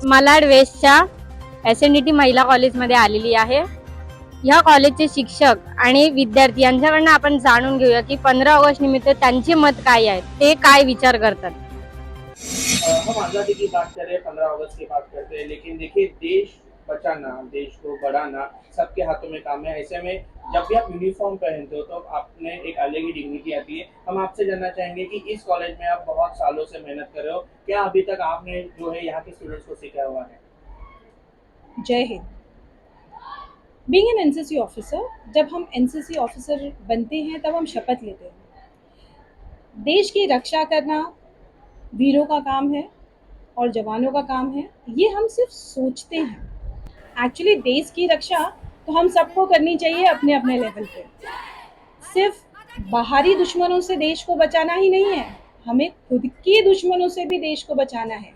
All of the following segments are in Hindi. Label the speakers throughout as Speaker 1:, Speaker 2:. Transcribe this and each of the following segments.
Speaker 1: मालाड वेस्टच्या SNDT महिला कॉलेजमध्ये आलेली आहे। या कॉलेजचे शिक्षक आणि विद्यार्थी यांच्याकडून आपण जाणून घेऊया की 15 ऑगस्ट निमित्त त्यांचे मत काय आहे, ते काय विचार करतात।
Speaker 2: हम आज़ादी की बात कर रहे हैं, 15 अगस्त की बात करते हैं, लेकिन देखिए देश बचाना, देश को बढ़ाना सबके हाथों में काम है। ऐसे में जब भी आप यूनिफॉर्म पहनते हो तो आपने एक अलग ही डिग्निटी आती है। हम आपसे जानना चाहेंगे कि इस कॉलेज में आप बहुत सालों से मेहनत कर रहे हो, क्या अभी तक आपने जो है यहाँ के स्टूडेंट्स को सिखाया हुआ है?
Speaker 3: जय Hind. Being an NCC officer, जब हम एनसीसी ऑफिसर बनते हैं तब हम शपथ लेते हैं। देश की रक्षा करना वीरों का काम है और जवानों का काम है। ये हम सिर्फ सोचते हैं। एक्चुअली देश की रक्षा तो हम सबको करनी चाहिए अपने अपने लेवल पे। सिर्फ बाहरी दुश्मनों से देश को बचाना ही नहीं है, हमें खुद के दुश्मनों से भी देश को बचाना है।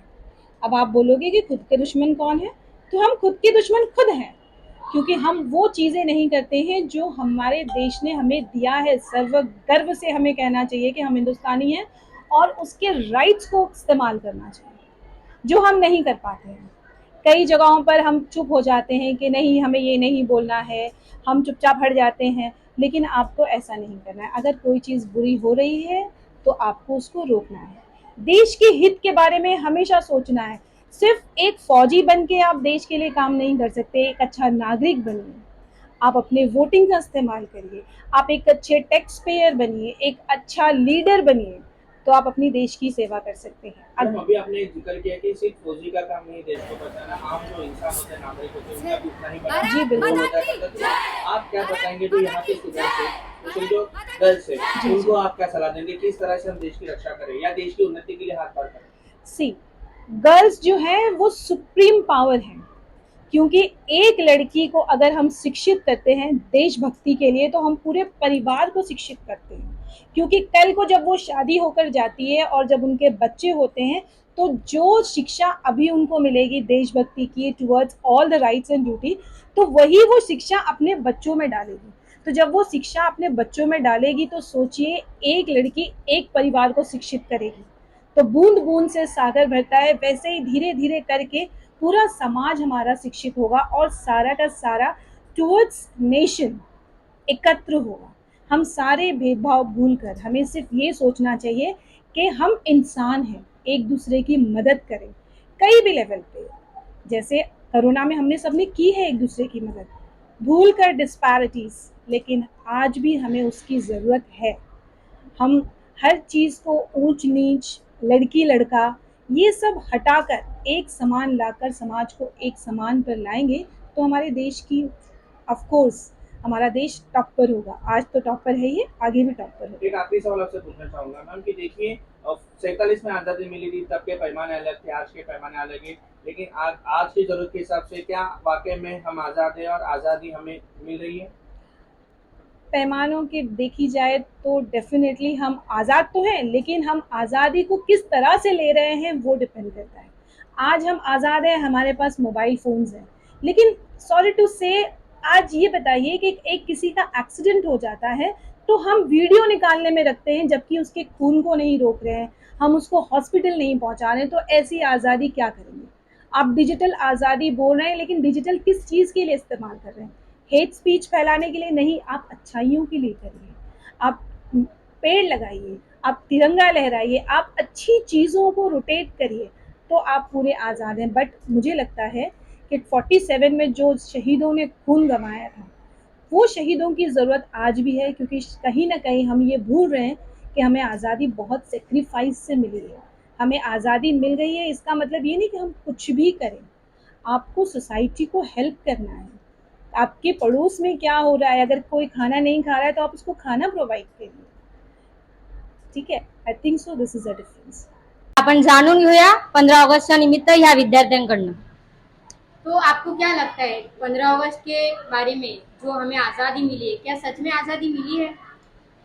Speaker 3: अब आप बोलोगे कि खुद के दुश्मन कौन है, तो हम खुद के दुश्मन खुद हैं, क्योंकि हम वो चीज़ें नहीं करते हैं जो हमारे देश ने हमें दिया है। सर्व गर्व से हमें कहना चाहिए कि हम हिंदुस्तानी हैं और उसके राइट्स को इस्तेमाल करना चाहिए, जो हम नहीं कर पाते हैं। कई जगहों पर हम चुप हो जाते हैं कि नहीं, हमें ये नहीं बोलना है, हम चुपचाप हट जाते हैं, लेकिन आपको ऐसा नहीं करना है। अगर कोई चीज़ बुरी हो रही है तो आपको उसको रोकना है। देश के हित के बारे में हमेशा सोचना है। सिर्फ एक फौजी बन के आप देश के लिए काम नहीं कर सकते, एक अच्छा नागरिक बनिए। आप अपने वोटिंग का इस्तेमाल करिए, आप एक अच्छे टैक्स पेयर बनिए, एक अच्छा लीडर बनिए, तो आप अपनी देश की सेवा कर सकते हैं।
Speaker 2: मैडम, अभी आपने जिक्र किया कि सिर्फ फौजी का काम नहीं देश को बचाना, आम जो इंसान होते हैं, नागरिक होते हैं, उनका भी उतना ही बड़ा
Speaker 3: जी, बिल्कुल।
Speaker 2: रोल होता है। तो आप क्या बताएंगे जो यहाँ के स्टूडेंट्स हैं, स्पेशली जो गर्ल्स है, उनको आप क्या सलाह देंगे, किस तरह से हम देश की रक्षा करें या देश की उन्नति के लिए हाथ बार करें?
Speaker 3: सी, गर्ल्स जो है वो सुप्रीम पावर है, क्योंकि एक लड़की को अगर हम शिक्षित करते हैं देशभक्ति के लिए, तो हम पूरे परिवार को शिक्षित करते हैं। क्योंकि कल को जब वो शादी होकर जाती है और जब उनके बच्चे होते हैं, तो जो शिक्षा अभी उनको मिलेगी देशभक्ति की, towards all the rights and duty, तो वही वो शिक्षा अपने बच्चों में डालेगी। तो जब वो शिक्षा अपने बच्चों में डालेगी, तो सोचिए, एक लड़की एक परिवार को शिक्षित करेगी तो बूंद बूंद से सागर भरता है। वैसे ही धीरे धीरे करके पूरा समाज हमारा शिक्षित होगा और सारा का सारा टुवर्ड्स नेशन एकत्र होगा। हम सारे भेदभाव भूलकर हमें सिर्फ ये सोचना चाहिए कि हम इंसान हैं, एक दूसरे की मदद करें कई भी लेवल पे। जैसे कोरोना में हमने सबने की है एक दूसरे की मदद, भूल कर डिस्पैरिटीज, लेकिन आज भी हमें उसकी ज़रूरत है। हम हर चीज़ को ऊंच नीच, लड़की लड़का, ये सब हटाकर एक समान लाकर समाज को एक समान पर लाएंगे, तो हमारे देश की ऑफ कोर्स हमारा देश टॉप पर होगा। आज तो टॉप पर है, ये आगे भी टॉप पर होगा।
Speaker 2: एक आखिरी सवाल आपसे पूछना चाहूंगा मैम कि देखिए 47 में आज़ादी मिली थी, तब के पैमाने अलग थे, आज के पैमाने अलग है, लेकिन आज की जरूरत के हिसाब से क्या वाकई में हम आज़ाद हैं और आज़ादी हमें मिल रही है?
Speaker 3: पैमानों की देखी जाए तो डेफिनेटली हम आज़ाद तो हैं, लेकिन हम आज़ादी को किस तरह से ले रहे हैं वो डिपेंड करता है। आज हम आज़ाद हैं, हमारे पास मोबाइल फ़ोन्स हैं, लेकिन सॉरी टू से आज ये बताइए कि एक किसी का एक्सीडेंट हो जाता है तो हम वीडियो निकालने में रखते हैं, जबकि उसके खून को नहीं रोक रहे हैं, हम उसको हॉस्पिटल नहीं पहुंचा रहे हैं। तो ऐसी आज़ादी क्या करेंगे? आप डिजिटल आज़ादी बोल रहे हैं, लेकिन डिजिटल किस चीज़ के लिए इस्तेमाल कर रहे हैं? हेट स्पीच फैलाने के लिए नहीं, आप अच्छाइयों के लिए करिए। आप पेड़ लगाइए, आप तिरंगा लहराइए, आप अच्छी चीज़ों को रोटेट करिए, तो आप पूरे आज़ाद हैं। बट मुझे लगता है कि 47 में जो शहीदों ने खून गंवाया था, वो शहीदों की ज़रूरत आज भी है, क्योंकि कहीं ना कहीं हम ये भूल रहे हैं कि हमें आज़ादी बहुत सेक्रीफाइस से मिली है। हमें आज़ादी मिल गई है, इसका मतलब ये नहीं कि हम कुछ भी करें। आपको सोसाइटी को हेल्प करना है। आपके पड़ोस में क्या हो रहा है, अगर कोई खाना नहीं खा रहा है तो आप उसको खाना प्रोवाइड करिए। ठीक है, I think so this is a difference.
Speaker 1: आपण जाणून घेऊया 15 ऑगस्टच्या निमित्त ह्या विद्यार्थ्यांकडून। तो आपको क्या लगता है 15 अगस्त के बारे में, जो हमें आज़ादी मिली है, क्या सच में आज़ादी मिली है?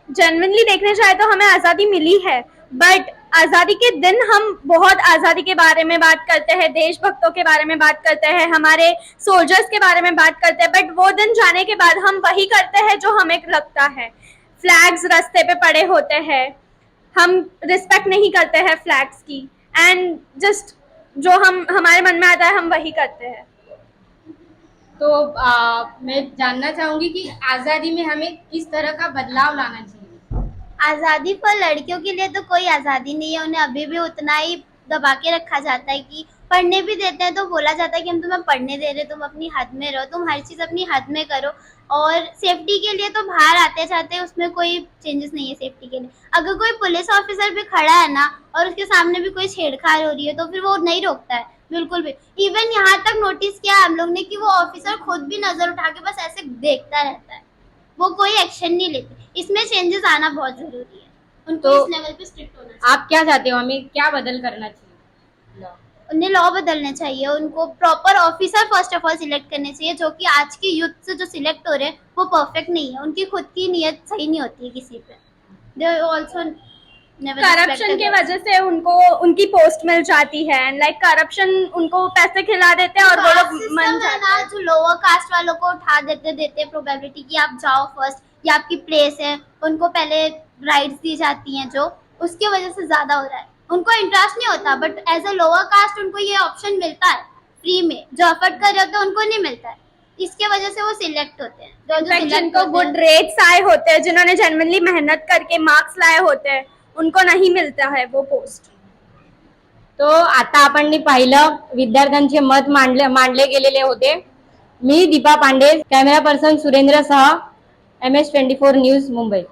Speaker 4: जेन्युइनली देखने जाए तो हमें आज़ादी मिली है, बट आज़ादी के दिन हम बहुत आज़ादी के बारे में बात करते हैं, देशभक्तों के बारे में बात करते हैं, हमारे सोल्जर्स के बारे में बात करते हैं, बट वो दिन जाने के बाद हम वही करते हैं जो हमें लगता है। फ्लैग्स रास्ते पे पड़े होते हैं, हम रिस्पेक्ट नहीं करते हैं फ्लैग्स की, एंड जस्ट जो हम हमारे मन में आता है हम वही करते हैं।
Speaker 1: तो मैं जानना चाहूंगी कि आजादी में हमें किस तरह का बदलाव लाना चाहिए।
Speaker 5: आज़ादी पर लड़कियों के लिए तो कोई आज़ादी नहीं है, उन्हें अभी भी उतना ही दबा के रखा जाता है कि पढ़ने भी देते हैं तो बोला जाता है कि हम तुम्हें पढ़ने दे रहे, तुम अपनी हद में रहो, तुम हर चीज़ अपनी हद में करो। और सेफ्टी के लिए तो बाहर आते जाते उसमें कोई चेंजेस नहीं है सेफ्टी के लिए। अगर कोई पुलिस ऑफिसर भी खड़ा है ना और उसके सामने भी कोई छेड़छाड़ हो रही है तो फिर वो नहीं रोकता है बिल्कुल भी। इवन यहाँ तक नोटिस किया हम लोग ने कि वो ऑफिसर खुद भी नजर उठा के बस ऐसे देखता रहता है, वो कोई एक्शन नहीं लेते। इसमें चेंजेस आना बहुत जरूरी है, उनको
Speaker 1: तो
Speaker 5: इस लेवल पे स्ट्रिक्ट होना चाहिए।
Speaker 1: आप क्या चाहते हो, हमें क्या बदल करना चाहिए?
Speaker 5: उन्हें लॉ बदलने चाहिए, उनको proper officer first of all select करने चाहिए, जो कि आज की यूथ से जो सिलेक्ट हो रहे हैं वो परफेक्ट नहीं है, उनकी खुद की नीयत सही नहीं होती है किसी पे। दे ऑल्सो
Speaker 4: करप्शन की वजह से उनको उनकी पोस्ट मिल जाती है एंड लाइक करप्शन उनको पैसे खिला देते हैं और वो लोग मन जाते हैं।
Speaker 5: जो लोअर कास्ट वालों को उठा देते प्रोबेबिलिटी कि आप जाओ फर्स्ट, ये आपकी प्लेस है, उनको पहले राइट्स दी जाती हैं, जो उसकी वजह से ज्यादा हो रहा है। उनको इंटरेस्ट नहीं होता but as a lower caste उनको ये ऑप्शन मिलता है फ्री में, जो अफोर्ड कर रहे होते हैं उनको नहीं मिलता है, इसके वजह से वो सिलेक्ट होते हैं। जो
Speaker 4: जिनको गुड रेट्स आए होते हैं, जिन्होंने जेन्युइनली मेहनत करके मार्क्स लाए होते हैं, उनको नहीं मिलता है वो पोस्ट।
Speaker 1: तो आता आपण पाहिलं विद्यार्थ्यांचे मत मांडले गेलेले होते। मी दीपा पांडे, कॅमेरा पर्सन सुरेंद्र सह, MS24 न्यूज, मुंबई।